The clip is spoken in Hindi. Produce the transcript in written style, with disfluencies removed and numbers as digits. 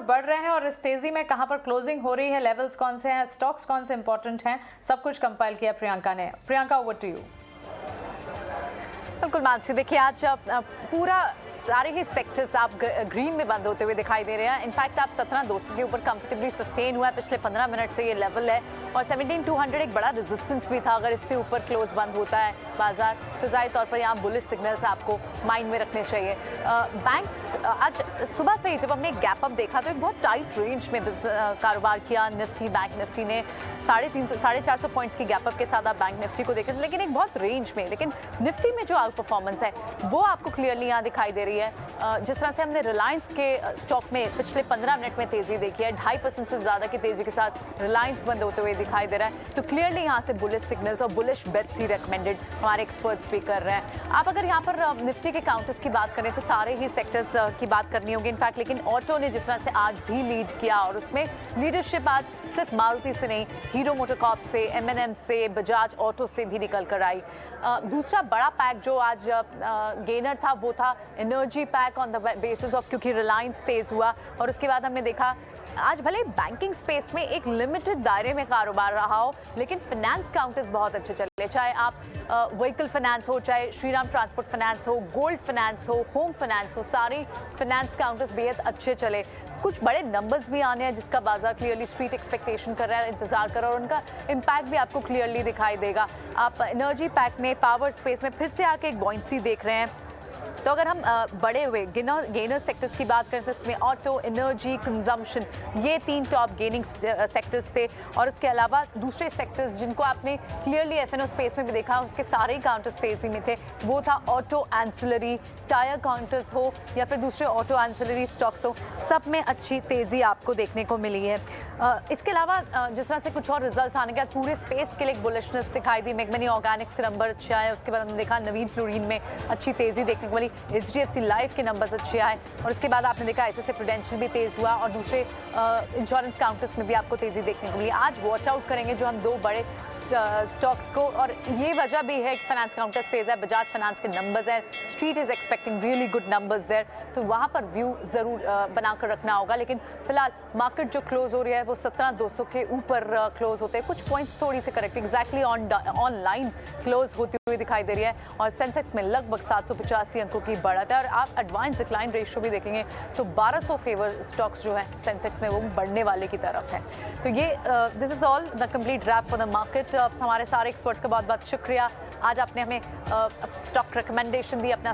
बढ़ रहे हैं और इस तेजी में कहां पर क्लोजिंग हो रही है, लेवल्स कौन से हैं, स्टॉक्स कौन से इंपॉर्टेंट हैं, सब कुछ कंपाइल किया प्रियंका ने। Priyanka, over to you. बिल्कुल मानसी, देखिए आज पूरा सारे ही सेक्टर्स आप ग्रीन में बंद होते हुए दिखाई दे रहे हैं। इनफैक्ट आप 17,200 के ऊपर कंफर्टेबली सस्टेन हुआ है, पिछले 15 मिनट से ये लेवल है और 17,200 एक बड़ा रेजिस्टेंस भी था। अगर इससे ऊपर क्लोज बंद होता है बाजार तो जाहिर तौर पर यहाँ बुलिश सिग्नल्स आपको माइंड में रखने चाहिए। बैंक आज सुबह से ही जब हमने गैप अप देखा तो एक बहुत टाइट रेंज में कारोबार किया निफ्टी, बैंक निफ्टी ने 350-450 पॉइंट्स की गैप अप के साथ आप बैंक निफ्टी को देखें, लेकिन एक बहुत रेंज में। लेकिन निफ्टी में जो आउट परफॉर्मेंस है वो आपको क्लियरली यहाँ दिखाई दे रही है। जिस तरह से हमने रिलायंस के स्टॉक में पिछले 15 मिनट में तेजी देखी है, 2.5% से ज्यादा की तेजी के साथ रिलायंस बंद होते हुए दिखाई दे रहा है, तो क्लियरली यहाँ से बुलिश सिग्नल्स और बुलिश बेट्स ही रेकमेंडेड हमारे एक्सपर्ट्स भी कर रहे हैं। आप अगर यहाँ पर निफ्टी के काउंटर्स की बात करें तो सारे ही सेक्टर्स की बात करनी होगी इनफैक्ट, लेकिन ऑटो ने जिस तरह से आज भी लीड किया और उसमें लीडरशिप आज सिर्फ मारुति से नहीं, हीरो मोटोकॉर्प से, M&M से, बजाज ऑटो से भी निकल कर आई। दूसरा बड़ा पैक जो आज गेनर था वो था energy pack on the basis of, क्योंकि रिलायंस तेज हुआ और उसके बाद हमने देखा आज भले बैंकिंग स्पेस में एक लिमिटेड दायरे में कारोबार रहा हो, लेकिन फाइनेंस काउंटर्स बहुत अच्छे चले, चाहे आप व्हीकल फाइनेंस हो, चाहे श्रीराम ट्रांसपोर्ट फाइनेंस हो, गोल्ड फाइनेंस हो, होम फाइनेंस हो, सारे फाइनेंस काउंटर्स बेहद अच्छे चले। कुछ बड़े नंबर्स भी आने हैं जिसका बाजार क्लियरली स्ट्रीट एक्सपेक्टेशन कर रहा है, इंतजार कर रहा है और उनका इम्पैक्ट भी आपको क्लियरली दिखाई देगा। आप एनर्जी पैक में, पावर स्पेस में फिर से आके एक बॉइंसी देख रहे हैं। तो अगर हम बड़े हुए गेनर सेक्टर्स की बात करें तो इसमें ऑटो, एनर्जी, कंजम्पशन, ये 3 टॉप गेनिंग सेक्टर्स थे और उसके अलावा दूसरे सेक्टर्स जिनको आपने क्लियरली F&O स्पेस में भी देखा, उसके सारे ही काउंटर्स तेजी में थे। वो था ऑटो एंसिलरी, टायर काउंटर्स हो या फिर दूसरे ऑटो एंसिलरी स्टॉक्स हो, सब में अच्छी तेजी आपको देखने को मिली है। इसके अलावा जिस तरह से कुछ और रिजल्ट्स आने के बाद पूरे स्पेस के लिए एक बुलिशनेस दिखाई दी। मैग्मेनी ऑर्गेनिक्स के नंबर अच्छे आए, उसके बाद हमने देखा नवीन फ्लोरीन में अच्छी तेजी देखने को मिली, HDFC लाइफ के नंबर्स अच्छे आए और उसके बाद आपने देखा ICICI प्रूडेंशियल भी तेज हुआ और दूसरे इंश्योरेंस काउंटर्स में भी आपको तेजी देखने को मिली। आज वॉच आउट करेंगे जो हम 2 बड़े स्टॉक्स को, और ये वजह भी है कि फाइनेंस काउंटर्स तेज है, बजाज फाइनेंस के नंबर्स है, street is expecting really good numbers there, तो वहाँ पर व्यू जरूर बनाकर रखना होगा। लेकिन फिलहाल मार्केट जो क्लोज हो रही है वो 17,200 के ऊपर क्लोज होते हैं, कुछ पॉइंट्स थोड़ी से करेक्ट एग्जैक्टली ऑनलाइन क्लोज होती हुई दिखाई दे रही है और सेंसेक्स में लगभग 785 अंकों की बढ़त है और आप एडवांस डिक्लाइन रेशियो भी देखेंगे तो 1200 फेवर स्टॉक्स जो है सेंसेक्स में वो बढ़ने वाले की तरफ है। तो ये this is all the complete rap for the market. हमारे सारे एक्सपर्ट्स का बहुत बहुत शुक्रिया। आज आपने हमें स्टॉक रिकमेंडेशन दी, अपना